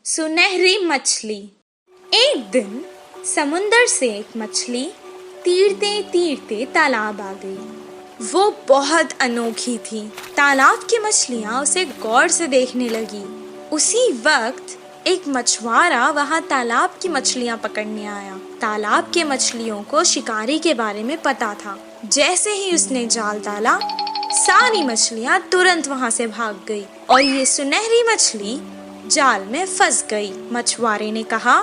सुनहरी मछली। एक दिन समुंदर से एक मछली तीरते तीरते तालाब आ गई। वो बहुत अनोखी थी। तालाब की मछलियाँ उसे गौर से देखने लगी। उसी वक्त एक मछुआरा वहाँ तालाब की मछलियाँ पकड़ने आया। तालाब के मछलियों को शिकारी के बारे में पता था। जैसे ही उसने जाल डाला, सारी मछलियाँ तुरंत वहाँ से भाग गई और ये सुनहरी मछली जाल में फंस गई। मछुआरे ने कहा,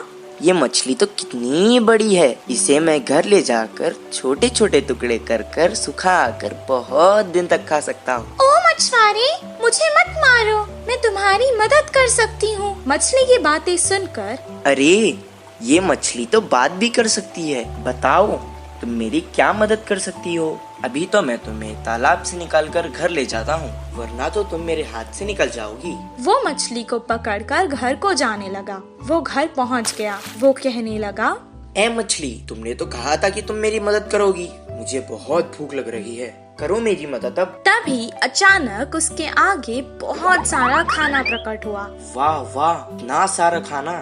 ये मछली तो कितनी बड़ी है, इसे मैं घर ले जाकर छोटे छोटे टुकड़े कर कर सुखा कर बहुत दिन तक खा सकता हूँ। ओ मछुआरे, मुझे मत मारो, मैं तुम्हारी मदद कर सकती हूँ। मछली की बातें सुनकर, अरे ये मछली तो बात भी कर सकती है, बताओ तुम मेरी क्या मदद कर सकती हो? अभी तो मैं तुम्हें तालाब से निकालकर घर ले जाता हूँ, वरना तो तुम मेरे हाथ से निकल जाओगी। वो मछली को पकड़कर घर को जाने लगा। वो घर पहुँच गया। वो कहने लगा, ए मछली, तुमने तो कहा था कि तुम मेरी मदद करोगी। मुझे बहुत भूख लग रही है, करो मेरी मदद अब। तभी अचानक उसके आगे बहुत सारा खाना प्रकट हुआ। वाह वाह, इतना सारा खाना!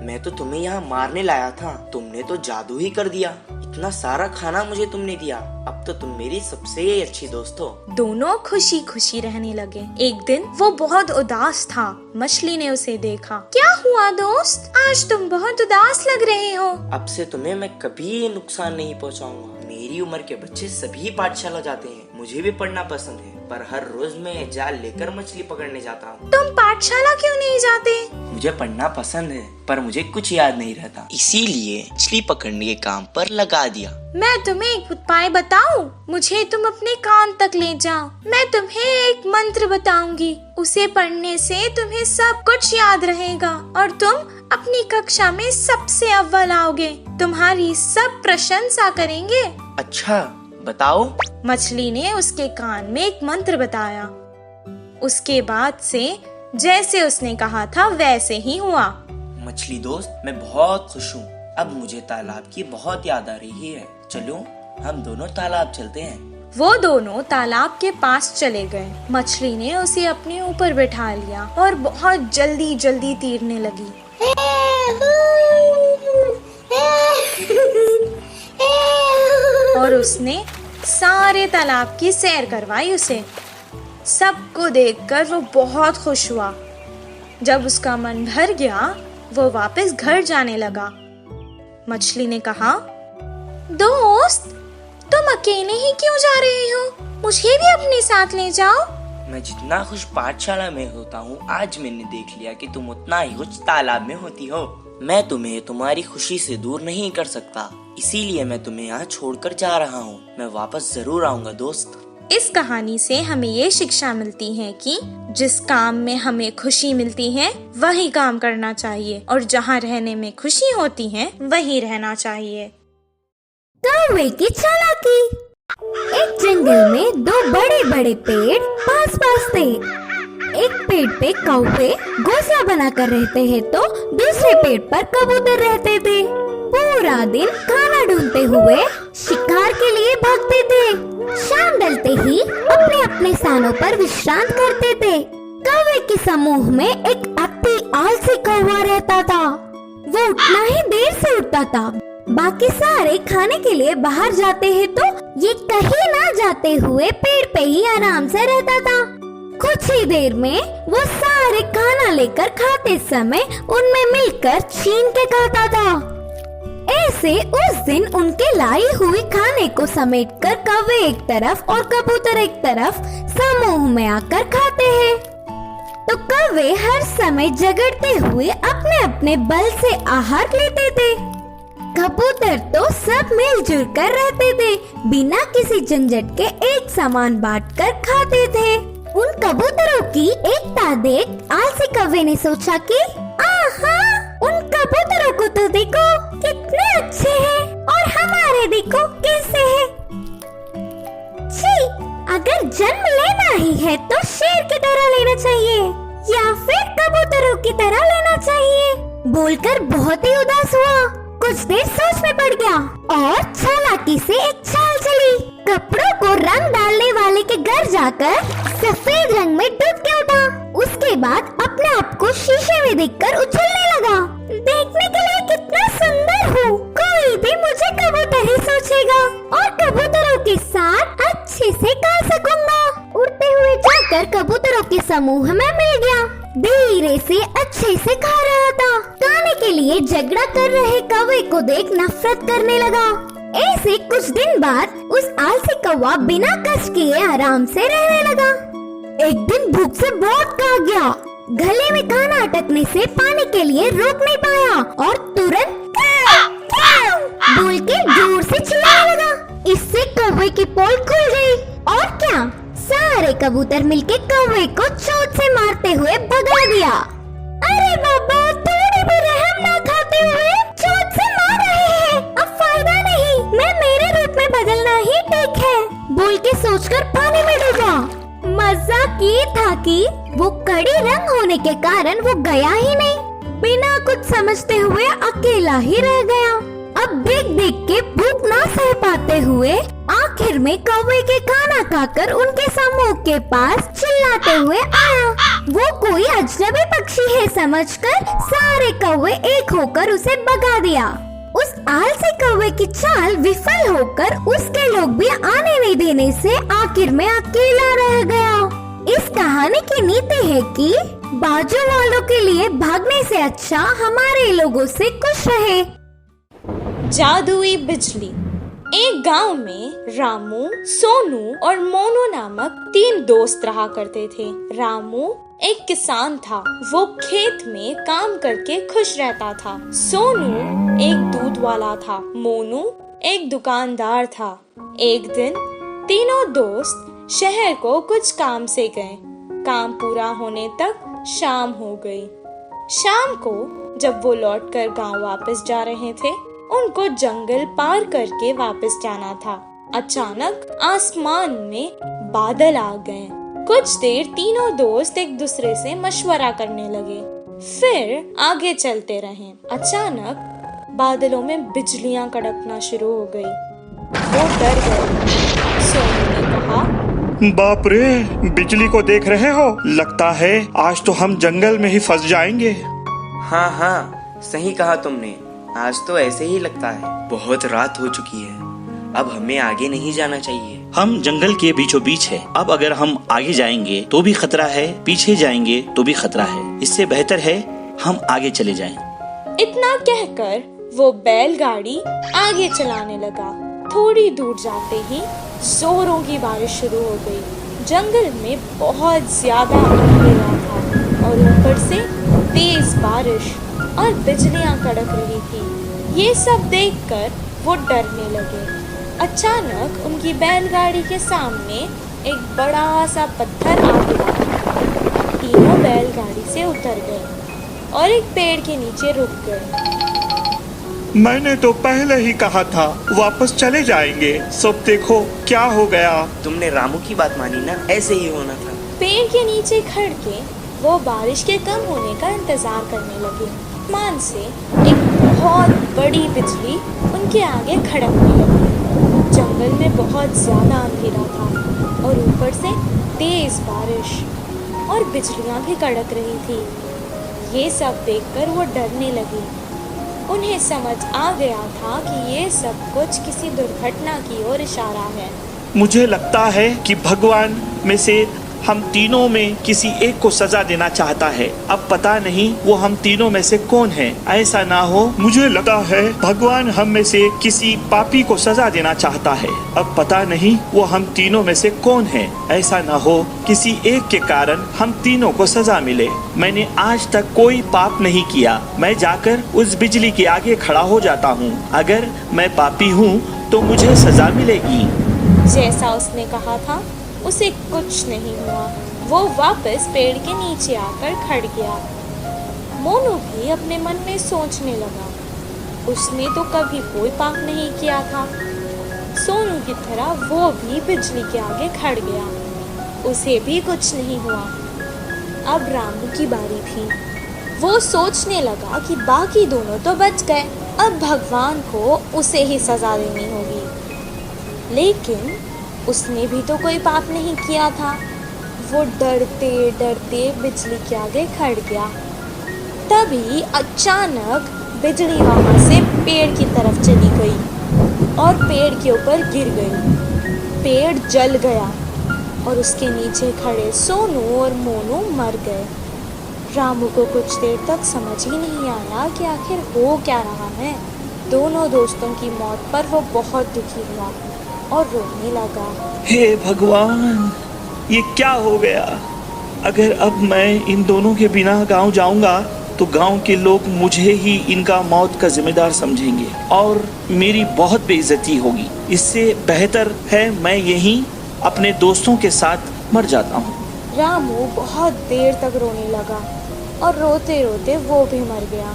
मैं तो तुम्हें यहाँ मारने लाया था, तुमने तो जादू ही कर दिया। इतना सारा खाना मुझे तुमने दिया, अब तो तुम मेरी सबसे अच्छी दोस्त हो। दोनों खुशी खुशी रहने लगे। एक दिन वो बहुत उदास था। मछली ने उसे देखा। क्या हुआ दोस्त, आज तुम बहुत उदास लग रहे हो। अब से तुम्हें मैं कभी नुकसान नहीं पहुँचाऊंगा। मेरी उम्र के बच्चे सभी पाठशाला जाते हैं, मुझे भी पढ़ना पसंद है, पर हर रोज मैं जाल लेकर मछली पकड़ने जाता हूँ। तुम पाठशाला क्यों नहीं जाते? मुझे पढ़ना पसंद है, पर मुझे कुछ याद नहीं रहता, इसीलिए मछली पकड़ने के काम पर लगा दिया। मैं तुम्हें एक उपाय बताऊं? मुझे तुम अपने कान तक ले जाओ। मैं तुम्हें एक मंत्र बताऊंगी, उसे पढ़ने से तुम्हें सब कुछ याद रहेगा और तुम अपनी कक्षा में सबसे अव्वल आओगे। तुम्हारी सब प्रशंसा करेंगे। अच्छा, बताओ। मछली ने उसके कान में एक मंत्र बताया। उसके बाद से जैसे उसने कहा था वैसे ही हुआ। मछली दोस्त, मैं बहुत खुश हूँ। अब मुझे तालाब की बहुत याद आ रही है। चलो हम दोनों तालाब चलते हैं। वो दोनों तालाब के पास चले गए। मछली ने उसे अपने ऊपर बैठा लिया और बहुत जल्दी जल्दी तैरने लगी। और उसने सारे तालाब की सैर करवाई उसे। सबको देखकर वो बहुत खुश हुआ। जब उसका मन भर गया, वो वापस घर जाने लगा। मछली ने कहा, दोस्त, तुम अकेले ही क्यों जा रहे हो? मुझे भी अपने साथ ले जाओ। मैं जितना खुश पाठशाला में होता हूँ, आज मैंने देख लिया कि तुम उतना ही खुश तालाब में होती हो। मैं तुम्हें तुम्हारी खुशी से दूर नहीं कर सकता, इसीलिए मैं तुम्हें यहाँ छोड़कर जा रहा हूँ। मैं वापस जरूर आऊँगा दोस्त। इस कहानी से हमें ये शिक्षा मिलती है कि जिस काम में हमें खुशी मिलती है वही काम करना चाहिए और जहाँ रहने में खुशी होती है वही रहना चाहिए। कौवे की चालाकी। एक जंगल में दो बड़े बड़े पेड़ पास पास थे। एक पेड़ पे कौवे घोंसला बनाकर रहते हैं तो दूसरे पेड़ पर कबूतर रहते थे। पूरा दिन खाना ढूंढते हुए शिकार के लिए भागते थे। शाम ढलते ही अपने अपने स्थानों पर विश्राम करते थे। कौवे के समूह में एक अति आलसी कौवा रहता था। वो उठना ही देर से उठता था। बाकी सारे खाने के लिए बाहर जाते हैं तो ये कहीं ना जाते हुए पेड़ पे ही आराम से रहता था। कुछ ही देर में वो सारे खाना लेकर खाते समय उनमें मिलकर छीन के खाता था। ऐसे उस दिन उनके लाई हुई खाने को समेटकर कौवे एक तरफ और कबूतर एक तरफ समूह में आकर खाते हैं। तो कौवे हर समय झगड़ते हुए अपने अपने बल से आहार लेते थे। कबूतर तो सब मिलजुल कर रहते थे, बिना किसी झंझट के एक सामान बांटकर खाते थे। उन कबूतरों की एकता देख आलसी कौवे ने सोचा कि आहा, उन कबूतरों को तो देखो कितने अच्छे हैं और हमारे देखो कैसे हैं। छी, अगर जन्म लेना ही है तो शेर की तरह लेना चाहिए या फिर कबूतरों की तरह लेना चाहिए। बोलकर बहुत ही उदास हुआ। कुछ देर सोच में पड़ गया और चालाकी से एक चाल चली। कपड़ों को रंग डालने वाले के घर जाकर सफेद रंग में डूब के उठा। उसके बाद अपने आप को शीशे में देखकर उछलने लगा। देखने के लिए कितना सुंदर हूँ, कोई भी मुझे कबूतर ही सोचेगा और कबूतरों के साथ अच्छे से गा सकूंगा। उड़ते हुए जाकर कबूतरों के समूह में मिल गया। धीरे से अच्छे से गा रहा था। गाने के लिए झगड़ा कर रहे कौवे को देख नफरत करने लगा। ऐसे कुछ दिन बाद उस आलसी कौवा बिना कष्ट किए आराम से रहने लगा। एक दिन भूख से बहुत भाग गया। गले में खाना अटकने से पानी के लिए रोक नहीं पाया और तुरंत बोल के जोर से चिल्लाने लगा। इससे कौवे की पोल खुल गई और क्या, सारे कबूतर मिलके कौवे को चोट से मारते हुए भगा दिया। अरे बाबा, थोड़ी भी रहम ना खाते हुए चोट से मार रहे हैं। अब फायदा नहीं, मैं मेरे रूप में बदलना ही ठीक है, बोल के सोचकर पानी में डूबा। मजाक ये था कि वो कड़ी रंग होने के कारण वो गया ही नहीं। बिना कुछ समझते हुए अकेला ही रह गया। अब देख देख के भूख ना सह पाते हुए आखिर में कौवे के खाना खाकर उनके समूह के पास चिल्लाते हुए आया। वो कोई अजनबी पक्षी है समझकर सारे कौवे एक होकर उसे भगा दिया। उस आलसी कौवे की चाल विफल होकर उसके लोग भी आने नहीं देने से आखिर में अकेला रह गया। इस कहानी की नीति है कि बाजू वालों के लिए भागने से अच्छा हमारे लोगों से खुश रहे। जादुई बिजली। एक गांव में रामू, सोनू और मोनू नामक 3 दोस्त रहा करते थे। रामू एक किसान था, वो खेत में काम करके खुश रहता था। सोनू एक दूध वाला था, मोनू एक दुकानदार था। एक दिन तीनों दोस्त शहर को कुछ काम से गए। काम पूरा होने तक शाम हो गई। शाम को जब वो लौटकर गांव वापस जा रहे थे, उनको जंगल पार करके वापस जाना था। अचानक आसमान में बादल आ गए। कुछ देर तीनों दोस्त एक दूसरे से मशवरा करने लगे, फिर आगे चलते रहे। अचानक बादलों में बिजलियां कड़कना शुरू हो गई। वो डर गए। सोनू ने कहा, बाप रे, बिजली को देख रहे हो? लगता है आज तो हम जंगल में ही फंस जाएंगे। हाँ हाँ, सही कहा तुमने। आज तो ऐसे ही लगता है। बहुत रात हो चुकी है, अब हमें आगे नहीं जाना चाहिए। हम जंगल के बीचों बीच है। अब अगर हम आगे जाएंगे तो भी खतरा है, पीछे जाएंगे तो भी खतरा है। इससे बेहतर है हम आगे चले जाएं। इतना कहकर वो बैलगाड़ी आगे चलाने लगा। थोड़ी दूर जाते ही जोरों की बारिश शुरू हो गई। जंगल में बहुत ज्यादा अंधेरा था और ऊपर से तेज बारिश और बिजलियां कड़क रही थी। ये सब देखकर वो डरने लगे। अचानक उनकी बैलगाड़ी के सामने एक बड़ा सा पत्थर आ गिरा। तीनों बैलगाड़ी से उतर गए और एक पेड़ के नीचे रुक गए। मैंने तो पहले ही कहा था वापस चले जाएंगे। सब देखो क्या हो गया। तुमने रामू की बात मानी ना, ऐसे ही होना था। पेड़ के नीचे खड़ के वो बारिश के कम होने का इंतजार करने लगे। आसमान से एक बहुत बड़ी बिजली उनके आगे खड़कने लगी। जंगल में बहुत ज्यादा अंधेरा था और ऊपर से तेज बारिश और बिजलियां भी कड़क रही थी। ये सब देखकर वो डरने लगे। उन्हें समझ आ गया था कि ये सब कुछ किसी दुर्घटना की ओर इशारा है। मुझे लगता है कि भगवान में से हम तीनों में किसी एक को सजा देना चाहता है। अब पता नहीं वो हम तीनों में से कौन है। ऐसा ना हो, मुझे लगता है भगवान हम में से किसी पापी को सजा देना चाहता है। अब पता नहीं वो हम तीनों में से कौन है। ऐसा ना हो किसी एक के कारण हम तीनों को सजा मिले। मैंने आज तक कोई पाप नहीं किया। मैं जाकर उस बिजली के आगे खड़ा हो जाता हूँ। अगर मैं पापी हूँ तो मुझे सजा मिलेगी। जैसा उसने कहा था उसे कुछ नहीं हुआ। वो वापस पेड़ के नीचे आकर खड़ गया। मोनू भी अपने मन में सोचने लगा, उसने तो कभी कोई पाप नहीं किया था। सोनू की तरह वो भी बिजली के आगे खड़ गया, उसे भी कुछ नहीं हुआ। अब रामू की बारी थी। वो सोचने लगा कि बाकी दोनों तो बच गए, अब भगवान को उसे ही सजा देनी होगी। लेकिन उसने भी तो कोई पाप नहीं किया था। वो डरते डरते बिजली के आगे खड़ गया। तभी अचानक बिजली वहां से पेड़ की तरफ चली गई और पेड़ के ऊपर गिर गई। पेड़ जल गया और उसके नीचे खड़े सोनू और मोनू मर गए। रामू को कुछ देर तक समझ ही नहीं आया कि आखिर हो क्या रहा है। दोनों दोस्तों की मौत पर वो बहुत दुखी हुआ और रोने लगा। हे भगवान, ये क्या हो गया? अगर अब मैं इन दोनों के बिना गांव जाऊंगा तो गांव के लोग मुझे ही इनका मौत का जिम्मेदार समझेंगे और मेरी बहुत बेइज्जती होगी। इससे बेहतर है मैं यहीं अपने दोस्तों के साथ मर जाता हूँ। रामू बहुत देर तक रोने लगा और रोते रोते वो भी मर गया।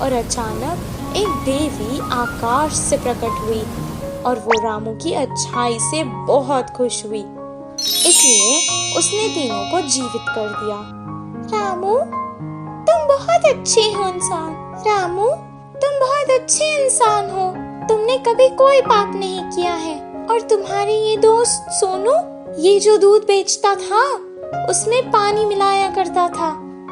और अचानक एक देवी आकाश से प्रकट हुई और वो रामू की अच्छाई से बहुत खुश हुई, इसलिए उसने तीनों को जीवित कर दिया। रामू, तुम बहुत अच्छे हो इंसान। रामू, तुम बहुत अच्छे इंसान हो। तुमने कभी कोई पाप नहीं किया है। और तुम्हारे ये दोस्त सोनू, ये जो दूध बेचता था उसमें पानी मिलाया करता था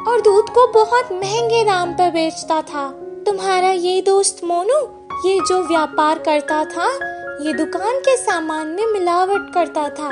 और दूध को बहुत महंगे दाम पर बेचता था। तुम्हारा ये दोस्त मोनू, ये जो व्यापार करता था, ये दुकान के सामान में मिलावट करता था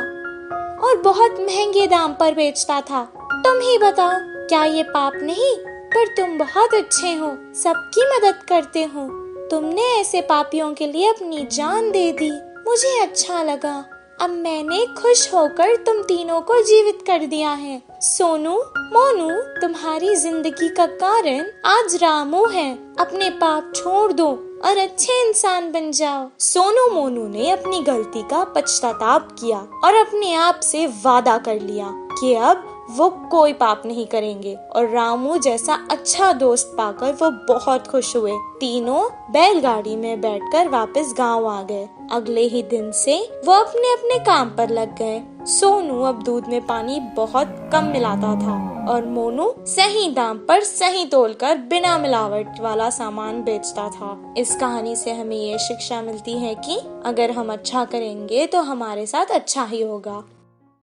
और बहुत महंगे दाम पर बेचता था। तुम ही बताओ, क्या ये पाप नहीं? पर तुम बहुत अच्छे हो, सबकी मदद करते हो। तुमने ऐसे पापियों के लिए अपनी जान दे दी। मुझे अच्छा लगा। अब मैंने खुश होकर तुम तीनों को जीवित कर दिया है। सोनू, मोनू, तुम्हारी जिंदगी का कारण आज रामू है। अपने पाप छोड़ दो और अच्छे इंसान बन जाओ। सोनू मोनू ने अपनी गलती का पश्चाताप किया और अपने आप से वादा कर लिया कि अब वो कोई पाप नहीं करेंगे। और रामू जैसा अच्छा दोस्त पाकर वो बहुत खुश हुए। तीनों बैलगाड़ी में बैठकर वापस गांव आ गए। अगले ही दिन से वो अपने अपने काम पर लग गए। सोनू अब दूध में पानी बहुत कम मिलाता था और मोनू सही दाम पर सही तोलकर बिना मिलावट वाला सामान बेचता था। इस कहानी से हमें ये शिक्षा मिलती है कि अगर हम अच्छा करेंगे तो हमारे साथ अच्छा ही होगा।